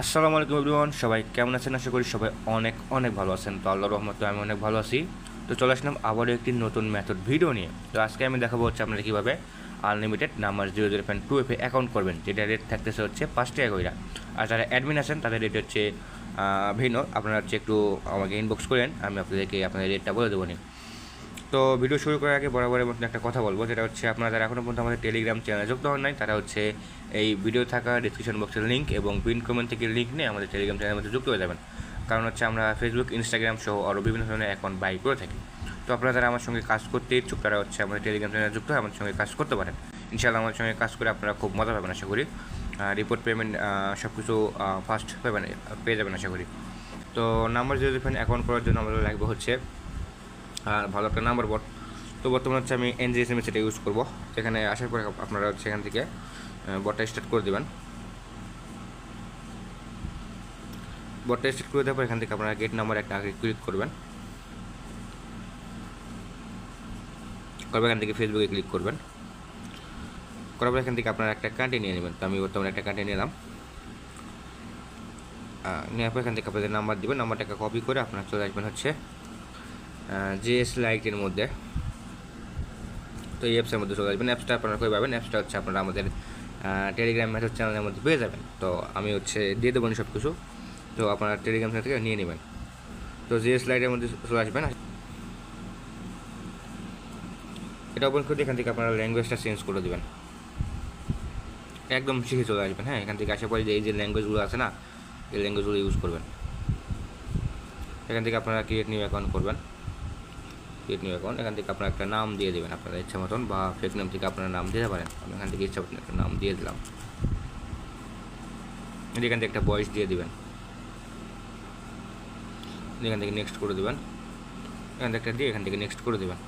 আসসালামু আলাইকুম এভরিওয়ান, সবাই কেমন আছেন? আশা করি সবাই অনেক অনেক ভালো আছেন। তো আল্লাহর রহমতে আমি অনেক ভালো আছি। তো চলে আসলাম আবারও একটি নতুন মেথড ভিডিও নিয়ে। তো আজকে আমি দেখাবো হচ্ছে আপনারা কীভাবে আনলিমিটেড নাম্বার 0.2 অ্যাকাউন্ট করবেন, যেটা রেট থাকতেছে হচ্ছে 5 টাকা কইরা। আর যারা অ্যাডমিন আছেন তাদের রেট হচ্ছে ভিন্ন। আপনারা হচ্ছে একটু আমাকে ইনবক্স করেন, আমি আপনাদেরকে আপনাদের রেটটা বলে দেবো নি। তো ভিডিও শুরু করার আগে বরাবরের মতন একটা কথা বলবো, যেটা হচ্ছে আপনারা যারা এখনও পর্যন্ত আমাদের টেলিগ্রাম চ্যানেলে যুক্ত হন নাই, তারা হচ্ছে এই ভিডিও থাকা ডিসক্রিপশন বক্সের লিঙ্ক এবং পিন কমেন্ট থেকে লিঙ্ক নিয়ে আমাদের টেলিগ্রাম চ্যানেলের মধ্যে যুক্ত হয়ে যাবেন। কারণ হচ্ছে আমরা ফেসবুক, ইনস্টাগ্রাম সহ আরও বিভিন্ন ধরনের অ্যাকাউন্ট বাই করে থাকি। তো আপনারা যারা আমার সঙ্গে কাজ করতে ইচ্ছুক, তারা হচ্ছে আমাদের টেলিগ্রাম চ্যানেলে যুক্ত হয়ে আমাদের সঙ্গে কাজ করতে পারেন। ইনশাআল্লাহ আমার সঙ্গে কাজ করে আপনারা খুব মজা পাবেন আশা করি। রিপোর্ট পেমেন্ট সব কিছু ফাস্ট পেয়ে যাবেন আশা করি। তো নাম্বার 0.2 অ্যাকাউন্ট করার জন্য আমাদের লাগবে হচ্ছে ভালো একটা নাম্বার বট। তো বর্তমানে হচ্ছে আমি NGSMS এটা ইউজ করবো। এখানে আসার পরে আপনারা হচ্ছে এখান থেকে বটটা স্টার্ট করে দেবেন। বটটা স্টার্ট করে দেওয়ার পর এখান থেকে আপনারা গেট নাম্বার একটা আগে ক্লিক করবেন। এখান থেকে ফেসবুকে ক্লিক করবেন। করার পর এখান থেকে আপনারা একটা কান্ট্রি নিয়ে নেবেন। তো আমি বর্তমানে একটা কান্ট্রি নিলাম। নেওয়ার পর এখান থেকে আপনাদের নাম্বার দেবেন। নাম্বারটাকে কপি করে আপনারা চলে আসবেন হচ্ছে JS লাইটের মধ্যে। তো এই অ্যাপসের মধ্যে চলে আসবেন। অ্যাপসটা আপনারা কই পাবেন? অ্যাপসটা হচ্ছে আপনারা আমাদের টেলিগ্রাম মেথড চ্যানেলের মধ্যে পেয়ে যাবেন। তো আমি হচ্ছে দিয়ে দেবো সব কিছু। তো আপনারা টেলিগ্রাম চ্যানেল থেকে নিয়ে নেবেন। তো JS লাইটের মধ্যে চলে আসবেন। এটা ওপেন করে এখান থেকে আপনারা ল্যাঙ্গুয়েজটা চেঞ্জ করে দেবেন। একদম শিখে চলে আসবেন। হ্যাঁ, এখান থেকে আসার পরে যে এই যে ল্যাঙ্গুয়েজগুলো আছে না, এই ল্যাঙ্গুয়েজগুলো ইউজ করবেন। এখান থেকে আপনারা ক্রিয়েট নিউ অ্যাকাউন্ট করবেন। ক্রিয়েট নিউ অ্যাকাউন্ট এখান থেকে আপনারা একটা নাম দিয়ে দেবেন আপনাদের ইচ্ছা মতন, বা ফেক নেম থেকে আপনারা নাম দিতে পারেন। আমি এখান থেকে ইচ্ছা মতন একটা নাম দিয়ে দিলাম। এখান থেকে একটা ভয়েস দিয়ে দেবেন। এখান থেকে নেক্সট করে দেবেন। এখান থেকে একটা দিয়ে এখান থেকে নেক্সট করে দেবেন।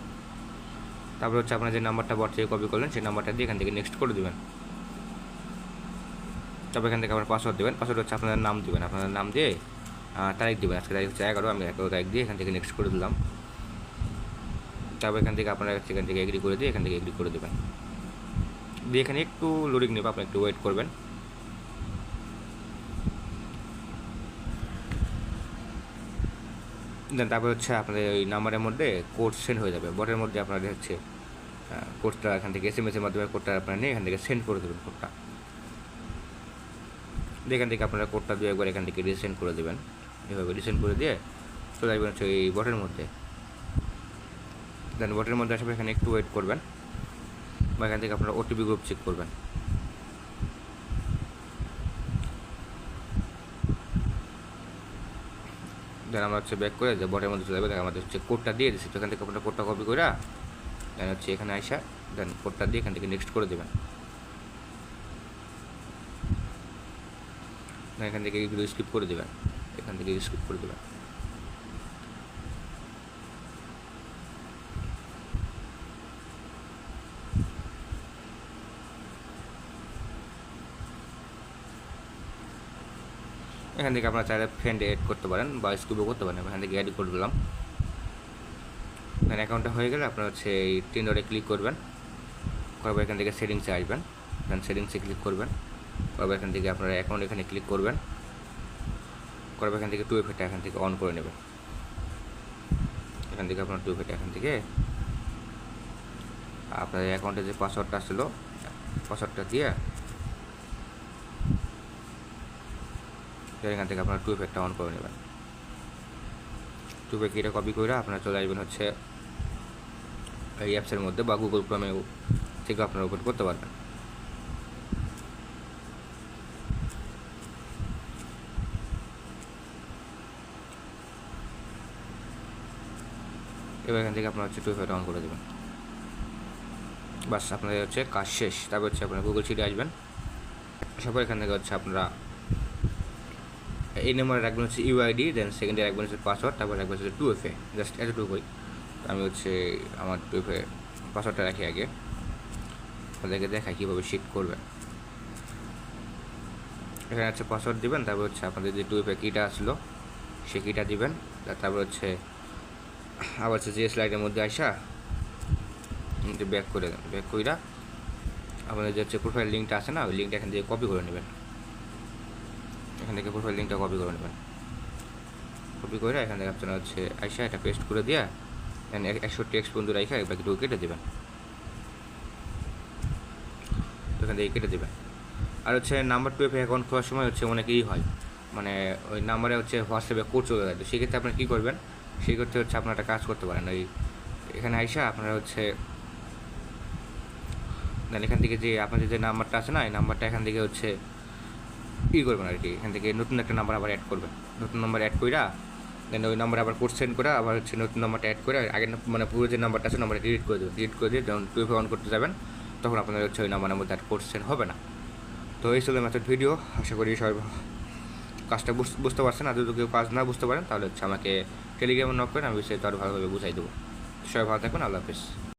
তারপর হচ্ছে আপনার যে নাম্বারটা বট থেকে কপি করলেন সেই নাম্বারটা দিয়ে এখান থেকে নেক্সট করে দেবেন। তারপর এখান থেকে আপনার পাসওয়ার্ড দেবেন। পাসওয়ার্ড হচ্ছে আপনার নাম দেবেন। আপনার নাম দিয়ে তারিখ দেবেন। আজকে তারিখ হচ্ছে 11, আমি 11 তারিখ দিয়ে এখান থেকে নেক্সট করে দিলাম। তারপর এখান থেকে আপনারা এখান থেকে এগ্রি করে দিয়ে এখান থেকে এগ্রি করে দেবেন। দিয়ে এখানে একটু লোডিং নেবে, আপনি একটু ওয়েট করবেন। দেন তারপর হচ্ছে আপনাদের ওই নাম্বারের মধ্যে কোড সেন্ড হয়ে যাবে। বটের মধ্যে আপনাদের হচ্ছে কোডটা এখান থেকে SMS এর মাধ্যমে কোডটা আপনারা নিয়ে এখান থেকে সেন্ড করে দেবেন কোডটা। দিয়ে এখান থেকে আপনারা কোডটা দিয়ে একবার এখান থেকে রিসেন্ড করে দেবেন। এভাবে রিসেন্ড করে দিয়ে চলে আসবেন হচ্ছে এই বটের মধ্যে। দেন বটের মধ্যে আসবে, এখানে একটু ওয়েট করবেন, বা এখান থেকে আপনারা OTP গ্রুপ চেক করবেন। দেন আমরা হচ্ছে ব্যাক করে যে বটের মধ্যে চলে যাবে। আমাদের হচ্ছে কোডটা দিয়ে দিচ্ছি। তো এখান থেকে আপনারা কোডটা কপি করে দেন হচ্ছে এখানে আসা, দেন কোডটা দিয়ে এখান থেকে নেক্সট করে দেবেন। এখান থেকে এগুলো স্কিপ করে দেবেন। এখান থেকে স্কিপ করে দেবেন। এখান থেকে আপনারা চাইলে ফ্রেন্ড এড করতে পারেন বা স্কিপও করতে পারেন। এখান থেকে অ্যাড করে দিলাম। দেন অ্যাকাউন্টটা হয়ে গেলে আপনারা হচ্ছে এই 3 ডটে ক্লিক করবেন। করার এখান থেকে সেটিংসে আসবেন। দেন সেটিংসে ক্লিক করবেন। করার এখান থেকে আপনারা অ্যাকাউন্ট এখানে ক্লিক করবেন। করার এখান থেকে 2FA এখান থেকে অন করে নেবেন। এখান থেকে আপনার 2FA এখান থেকে আপনাদের অ্যাকাউন্টে যে পাসওয়ার্ডটা ছিল পাসওয়ার্ডটা দিয়ে এখান থেকে আপনারা 2FA অন করে নেবেন। 2FA কিটা কপি করে আপনারা চলে আসবেন হচ্ছে এই অ্যাপসের মধ্যে, বা গুগল ক্রোমে থেকে আপনারা ওপেন করতে পারবেন। এবার এখান থেকে আপনারা হচ্ছে 2FA অন করে দেবেন। বাস আপনাদের হচ্ছে কাজ শেষ। তারপর হচ্ছে আপনারা গুগল শিটে আসবেন। আসার পর এখান থেকে হচ্ছে আপনারা এই নাম্বারে রাখবেন হচ্ছে UID, দেন সেকেন্ডে রাখবেন হচ্ছে পাসওয়ার্ড, তারপর রাখবেন হচ্ছে 2FA। জাস্ট এতটুকুই। আমি হচ্ছে আমার 2FA পাসওয়ার্ডটা রাখি আগে, আপনাদেরকে দেখাই কীভাবে শিট করবেন। এখানে হচ্ছে পাসওয়ার্ড দিবেন। তারপর হচ্ছে আপনাদের যে 2FA কিটা আসলো সেই কিটা দিবেন। তারপর হচ্ছে আবার হচ্ছে JS লাইটের মধ্যে আসা ব্যাক করে দেন। ব্যাক কইরা আপনাদের যে হচ্ছে প্রোফাইল লিঙ্কটা আছে না, ওই লিঙ্কটা এখান থেকে কপি করে নেবেন। এখান থেকে প্রোফাইল লিঙ্কটা কপি করে নেবেন। কপি করে এখান থেকে আপনারা হচ্ছে আইসা এটা পেস্ট করে দিয়া 100 টেক্সট পর্যন্ত রাখা বাকি কেটে দেবেন। এখান থেকে কেটে দেবেন। আর হচ্ছে নাম্বার 2 অ্যাকাউন্ট খোলার সময় হচ্ছে অনেকেই হয়, মানে ওই নাম্বারে হচ্ছে হোয়াটসঅ্যাপে কোড চলে যায়। তো সেক্ষেত্রে আপনারা কী করবেন, সেক্ষেত্রে হচ্ছে আপনারা একটা কাজ করতে পারেন। ওই এখানে আইসা আপনারা হচ্ছে দেন এখান থেকে যে আপনাদের যে নাম্বারটা আছে না, এই নাম্বারটা এখান থেকে হচ্ছে করবেন আর কি। এখান থেকে নতুন একটা নাম্বার আবার অ্যাড করবেন। নতুন নাম্বার অ্যাড কইরা দেন ওই নাম্বারে আবার কোড সেন্ড করে আবার হচ্ছে নতুন নাম্বারটা অ্যাড করে আগের মানে পুরো যে নাম্বারটা আছে নাম্বারটা ডিলিট করে দেবেন। ডিলিট করে দিয়ে যখন 2 অন করতে যাবেন তখন আপনাদের হচ্ছে ওই নাম্বারের মধ্যে আর কোড সেন্ড হবে না। তো এই ছিল মেথড ভিডিও। আশা করি সবাই কাজটা বুঝতে পারছেন। আর যদি কেউ কাজ না বুঝতে পারেন তাহলে হচ্ছে আমাকে টেলিগ্রামে নক করেন, আমি বিস্তারিত আরও ভালোভাবে বুঝাই দেবো। সবাই ভালো থাকুন, আল্লাহ হাফিজ।